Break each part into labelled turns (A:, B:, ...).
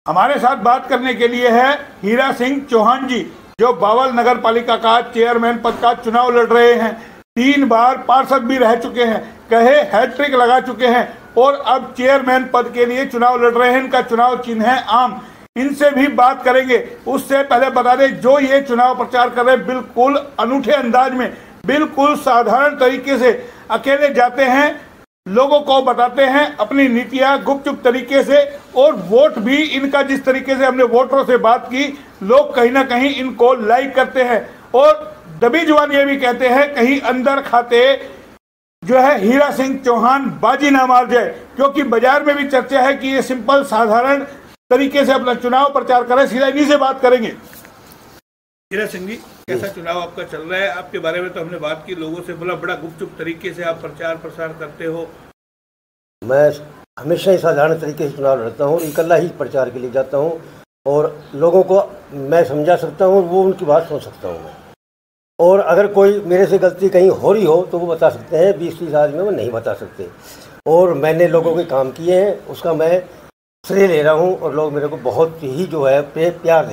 A: हमारे साथ बात करने के लिए है हीरा सिंह चौहान जी, जो बावल नगर पालिका का चेयरमैन पद का चुनाव लड़ रहे हैं। 3 बार पार्षद भी रह चुके हैं, कहे हैट्रिक लगा चुके हैं और अब चेयरमैन पद के लिए चुनाव लड़ रहे हैं। इनका चुनाव चिन्ह है आम। इनसे भी बात करेंगे। उससे पहले बता दें, जो ये चुनाव प्रचार कर रहे हैं बिल्कुल अनूठे अंदाज में, बिल्कुल साधारण तरीके से अकेले जाते हैं, लोगों को बताते हैं अपनी नीतियां गुपचुप तरीके से, और वोट भी इनका जिस तरीके से हमने वोटरों से बात की, लोग कहीं ना कहीं इनको लाइक करते हैं और दबी जुबान ये भी कहते हैं कहीं अंदर खाते जो है हीरा सिंह चौहान बाजी ना मार जाए, क्योंकि बाजार में भी चर्चा है कि ये सिंपल साधारण तरीके से अपना चुनाव प्रचार करें। सीधा इन्हीं से बात करेंगे। हीरा सिंह जी, कैसा चुनाव आपका चल रहा है? आपके बारे में तो हमने बात की, लोगों से बोला बड़ा गुपचुप तरीके से आप प्रचार प्रसार करते हो।
B: मैं हमेशा ही साधारण तरीके से चुनाव लड़ता हूँ, इकल्ला ही प्रचार के लिए जाता हूँ और लोगों को मैं समझा सकता हूँ, वो उनकी बात सुन सकता हूँ मैं। और अगर कोई मेरे से गलती कहीं हो रही हो तो वो बता सकते हैं, 20-30 आदमी में नहीं बता सकते। और मैंने लोगों के काम किए हैं, उसका मैं श्रेय ले रहा हूँ और लोग मेरे को बहुत ही जो है प्यार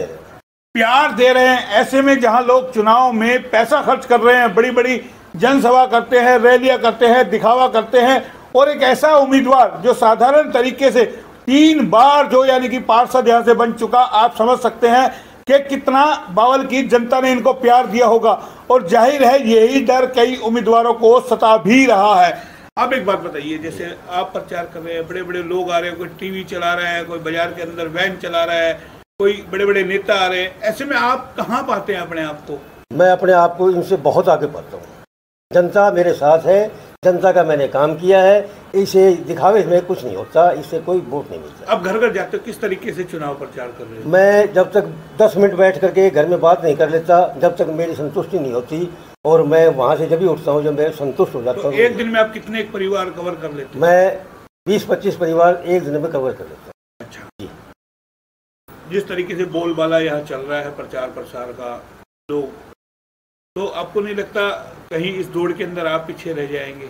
B: दे रहे हैं। ऐसे में जहां लोग चुनाव में पैसा खर्च कर रहे हैं, बड़ी बड़ी जनसभा करते हैं, रैलियां करते हैं, दिखावा करते हैं, और एक ऐसा उम्मीदवार जो साधारण तरीके से 3 बार जो यानी कि पार्षद यहां से बन चुका, आप समझ सकते हैं कि कितना बावल की जनता ने इनको प्यार दिया होगा। और जाहिर है यही डर कई उम्मीदवारों को सता भी रहा है। अब एक बात बताइए, जैसे आप प्रचार कर रहे हैं, बड़े बड़े लोग आ रहे हैं, कोई टीवी चला रहा है, कोई बाजार के अंदर वैन चला रहा है, कोई बड़े बड़े नेता आ रहे हैं, ऐसे में आप कहाँ पाते हैं अपने आप को? मैं अपने आप को इनसे बहुत आगे पाता हूँ। जनता मेरे साथ है, जनता का मैंने काम किया है, इसे दिखावे में कुछ नहीं होता, इससे कोई वोट नहीं मिलता। अब घर घर जाते हो, किस तरीके से चुनाव प्रचार कर रहे हो? मैं जब तक 10 मिनट बैठ करके घर में बात नहीं कर लेता, जब तक मेरी संतुष्टि नहीं होती, और मैं वहाँ से जब भी उठता हूँ जब मैं संतुष्ट हो जाता हूँ। एक दिन में आप कितने परिवार कवर कर लेते हो? मैं 20-25 परिवार एक दिन में कवर कर लेता हूँ। अच्छा जी। जिस तरीके से बोलबाला यहाँ चल रहा है प्रचार प्रसार का, तो आपको नहीं लगता कहीं इस दौड़ के अंदर आप पीछे रह जाएंगे,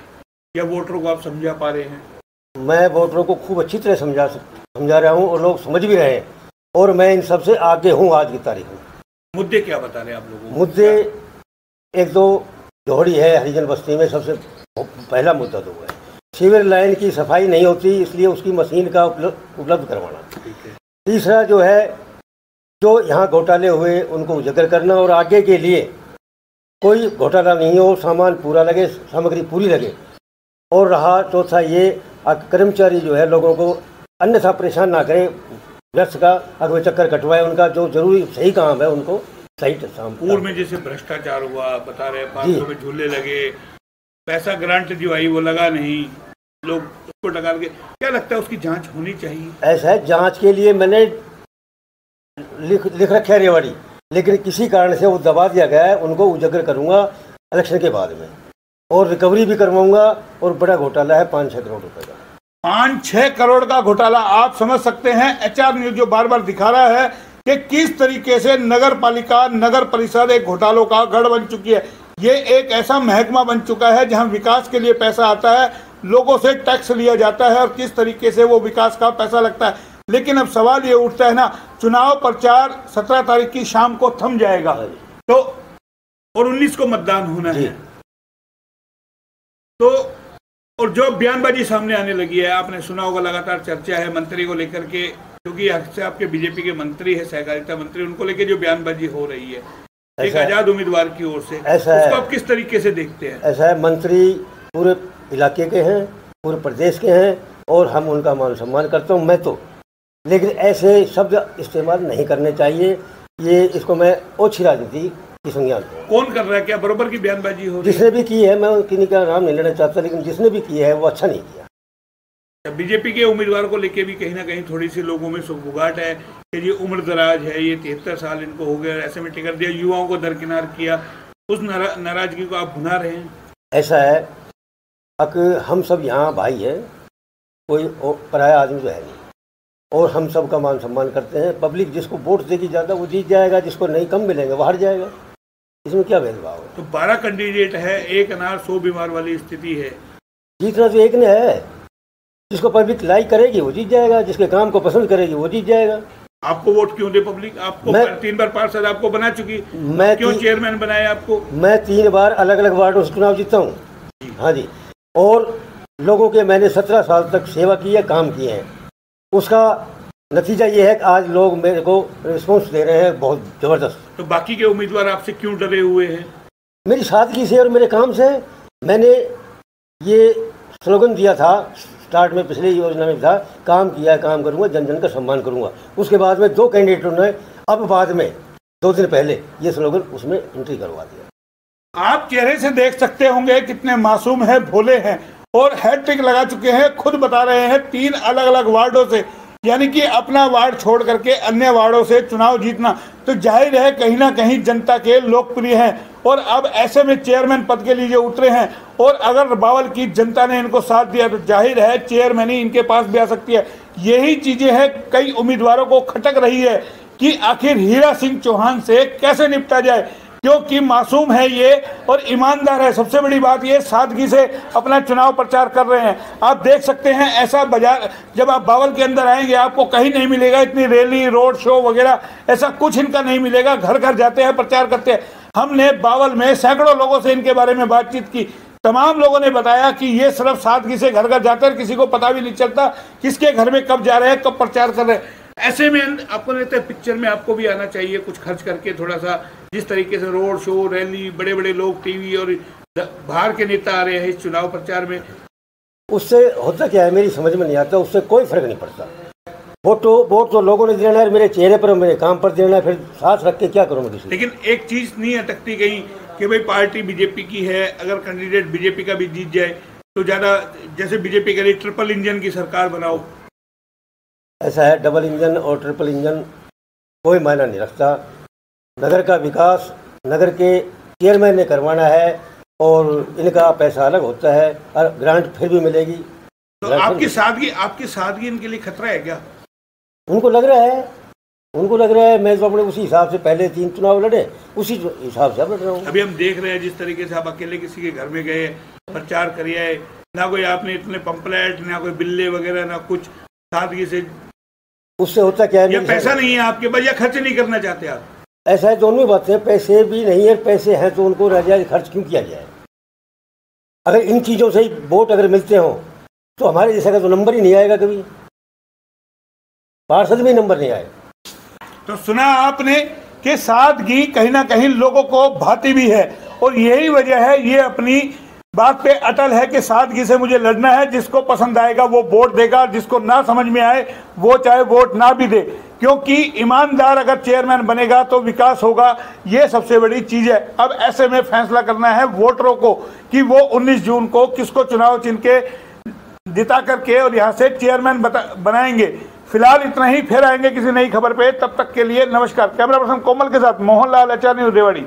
B: या वोटरों को आप समझा पा रहे हैं? मैं वोटरों को खूब अच्छी तरह समझा रहा हूँ और लोग समझ भी रहे हैं, और मैं इन सबसे आगे हूँ आज की तारीख में। मुद्दे क्या बता रहे हैं आप लोगों को? मुद्दे 1-2 जोड़ी है हरिजन बस्ती में, सबसे पहला मुद्दा तो है सीवर लाइन की सफाई नहीं होती, इसलिए उसकी मशीन का उपलब्ध करवाना। तीसरा जो है, जो यहाँ घोटाले हुए उनको उजागर करना और आगे के लिए कोई घोटाला नहीं हो, सामान पूरा लगे, सामग्री पूरी लगे। और रहा चौथा ये, कर्मचारी जो है लोगों को अन्यथा परेशान ना करें, व्यर्थ का अगवे चक्कर कटवाए, उनका जो जरूरी सही काम है उनको सही काम। पूर्व में जैसे भ्रष्टाचार हुआ, बता रहे 500 में झूले लगे, पैसा ग्रांट जो आई वो लगा नहीं, लोग उसको टकार के, क्या लगता है उसकी जांच होनी चाहिए? ऐसा है, जांच के लिए मैंने लिख रखा है रेवाड़ी, लेकिन किसी कारण से वो दबा दिया गया है। उनको उजागर करूंगा इलेक्शन के बाद में, और रिकवरी भी करवाऊंगा। और बड़ा घोटाला है 5-6 करोड़ रुपए का, 5-6 करोड़ का घोटाला। आप समझ सकते हैं HR न्यूज जो बार बार दिखा रहा है कि किस तरीके से नगर पालिका, नगर परिषद एक घोटालों का गढ़ बन चुकी है। ये एक ऐसा महकमा बन चुका है जहां विकास के लिए पैसा आता है, लोगों से टैक्स लिया जाता है, और किस तरीके से वो विकास का पैसा लगता है। लेकिन अब सवाल ये उठता है ना, चुनाव प्रचार 17 तारीख की शाम को थम जाएगा, तो और 19 को मतदान होना है, तो और जो बयानबाजी सामने आने लगी है, आपने सुना होगा, लगातार चर्चा है मंत्री को लेकर के, क्योंकि अक्सर आपके बीजेपी के मंत्री है, सहकारिता मंत्री, उनको लेकर जो बयानबाजी हो रही है एक आजाद उम्मीदवार की ओर से, ऐसा उसको आप किस तरीके से देखते हैं? ऐसा है, मंत्री पूरे इलाके के हैं, पूरे प्रदेश के हैं, और हम उनका मान सम्मान करता हूँ मैं तो, लेकिन ऐसे शब्द इस्तेमाल नहीं करने चाहिए। ये इसको मैं ओछी राजनीति की संज्ञान दूँ। कौन कर रहा है? क्या बराबर की बयानबाजी हो रही है? जिसने भी की है, मैं किसी का नाम नहीं लेना चाहता, लेकिन जिसने भी की है वो अच्छा नहीं किया। बीजेपी के उम्मीदवार को लेके भी कहीं ना कहीं थोड़ी सी लोगों में सुगबुगाहट है कि ये उम्र दराज है, ये 73 साल इनको हो गया, ऐसे में टिकट दिया, युवाओं को दरकिनार किया, उस नाराजगी को आप भुना रहे हैं। ऐसा है, हम सब यहाँ भाई हैं, कोई पराया आदमी तो है नहीं, और हम सब का मान सम्मान करते हैं। पब्लिक जिसको वोट देगी ज़्यादा वो जीत जाएगा, जिसको नहीं कम मिलेंगे वो हार जाएगा, इसमें क्या भेदभाव है? तो 12 कैंडिडेट है, 1 अनार 100 बीमार वाली स्थिति है। जीतना तो एक ने है, जिसको पब्लिक लाइक करेगी वो जीत जाएगा, जिसके काम को पसंद करेगी वो जीत जाएगा।
A: आपको वोट क्यों दे पब्लिक? आपको 3 बार पार्षद आपको बना चुकी,
B: मैं
A: क्यों चेयरमैन बनाया आपको?
B: मैं 3 बार अलग अलग वार्डों से चुनाव जीता हूँ। हाँ जी, और लोगों के मैंने 17 साल तक सेवा की है, काम किए हैं। उसका नतीजा ये है कि आज लोग मेरे को रिस्पॉन्स दे रहे हैं बहुत ज़बरदस्त।
A: तो बाकी के उम्मीदवार आपसे क्यों डरे हुए हैं?
B: मेरी सादगी से और मेरे काम से। मैंने ये स्लोगन दिया था स्टार्ट में, पिछले योजना में था, काम किया काम करूंगा, जन जन का सम्मान करूंगा। उसके बाद में 2 कैंडिडेटों ने अब बाद में 2 दिन पहले ये स्लोगन उसमें एंट्री करवा दिया।
A: आप चेहरे से देख सकते होंगे कितने मासूम है, भोले हैं और हैट्रिक लगा चुके हैं। खुद बता रहे हैं 3 अलग अलग वार्डों से, यानी कि अपना वार्ड छोड़ करके अन्य वार्डों से चुनाव जीतना, तो जाहिर है कहीं ना कहीं जनता के लोकप्रिय हैं। और अब ऐसे में चेयरमैन पद के लिए जो उतरे हैं, और अगर बावल की जनता ने इनको साथ दिया तो जाहिर है चेयरमैनी इनके पास भी आ सकती है। यही चीजें हैं कई उम्मीदवारों को खटक रही है कि आखिर हीरा सिंह चौहान से कैसे निपटा जाए, क्योंकि मासूम है ये और ईमानदार है। सबसे बड़ी बात ये सादगी से अपना चुनाव प्रचार कर रहे हैं। आप देख सकते हैं ऐसा बाजार, जब आप बावल के अंदर आएंगे आपको कहीं नहीं मिलेगा इतनी रैली, रोड शो वगैरह, ऐसा कुछ इनका नहीं मिलेगा। घर घर जाते हैं, प्रचार करते हैं। हमने बावल में सैकड़ों लोगों से इनके बारे में बातचीत की। तमाम लोगों ने बताया कि ये सिर्फ सादगी से घर घर जाते हैं, किसी को पता भी नहीं चलता किसके घर में कब जा रहे हैं, कब प्रचार कर रहे हैं। ऐसे में आपको लगता है पिक्चर में आपको भी आना चाहिए, कुछ खर्च करके थोड़ा सा, जिस तरीके से रोड शो, रैली, बड़े बड़े लोग टीवी और बाहर के नेता आ रहे हैं इस चुनाव प्रचार में,
B: उससे होता क्या है मेरी समझ में नहीं आता। उससे कोई फर्क नहीं पड़ता। वोट तो लोगों ने देना है, मेरे चेहरे पर, मेरे काम पर देना है, फिर साथ रख के क्या करूँ मैं?
A: लेकिन एक चीज नहीं अटकती कहीं कि भाई पार्टी बीजेपी की है, अगर कैंडिडेट बीजेपी का भी जीत जाए तो ज्यादा, जैसे बीजेपी कह रही ट्रिपल इंजन की सरकार बनाओ।
B: ऐसा है, डबल इंजन और ट्रिपल इंजन कोई मायना नहीं रखता। नगर का विकास नगर के चेयरमैन ने करवाना है और इनका पैसा अलग होता है और ग्रांट फिर भी मिलेगी।
A: तो आपकी सादगी इनके लिए खतरा है क्या?
B: उनको लग रहा है मैं तो अपने उसी हिसाब से पहले 3 चुनाव लड़े, उसी हिसाब से अब लड़ रहा हूँ।
A: अभी हम देख रहे हैं जिस तरीके से आप अकेले किसी के घर में गए, प्रचार करिए, ना कोई आपने इतने पंपलेट, ना कोई बिल्ले वगैरह, ना कुछ, सादगी से।
B: उससे होता क्या है,
A: या पैसा नहीं है आपके पास या खर्च नहीं करना चाहते आप?
B: ऐसा है, दोनों बातें। पैसे भी नहीं है, पैसे हैं तो उनको नाजायज खर्च क्यों किया जाए? अगर इन चीज़ों से ही वोट अगर मिलते हो तो हमारे जैसा का तो नंबर ही नहीं आएगा, कभी पार्षद में नंबर नहीं आएगा।
A: तो सुना आपने कि सादगी कहीं ना कहीं लोगों को भाती भी है, और यही वजह है ये अपनी बात पे अटल है कि सादगी से मुझे लड़ना है। जिसको पसंद आएगा वो वोट देगा, जिसको ना समझ में आए वो चाहे वोट ना भी दे, क्योंकि ईमानदार अगर चेयरमैन बनेगा तो विकास होगा। ये सबसे बड़ी चीज है। अब ऐसे में फैसला करना है वोटरों को कि वो 19 जून को किसको चुनाव चिन्ह के जिता करके और यहाँ से चेयरमैन बनाएंगे। फिलहाल इतना ही, फिर आएंगे किसी नई खबर पे। तब तक के लिए नमस्कार। कैमरा पर्सन कोमल के साथ मोहनलाल, न्यूज़ रेवाड़ी।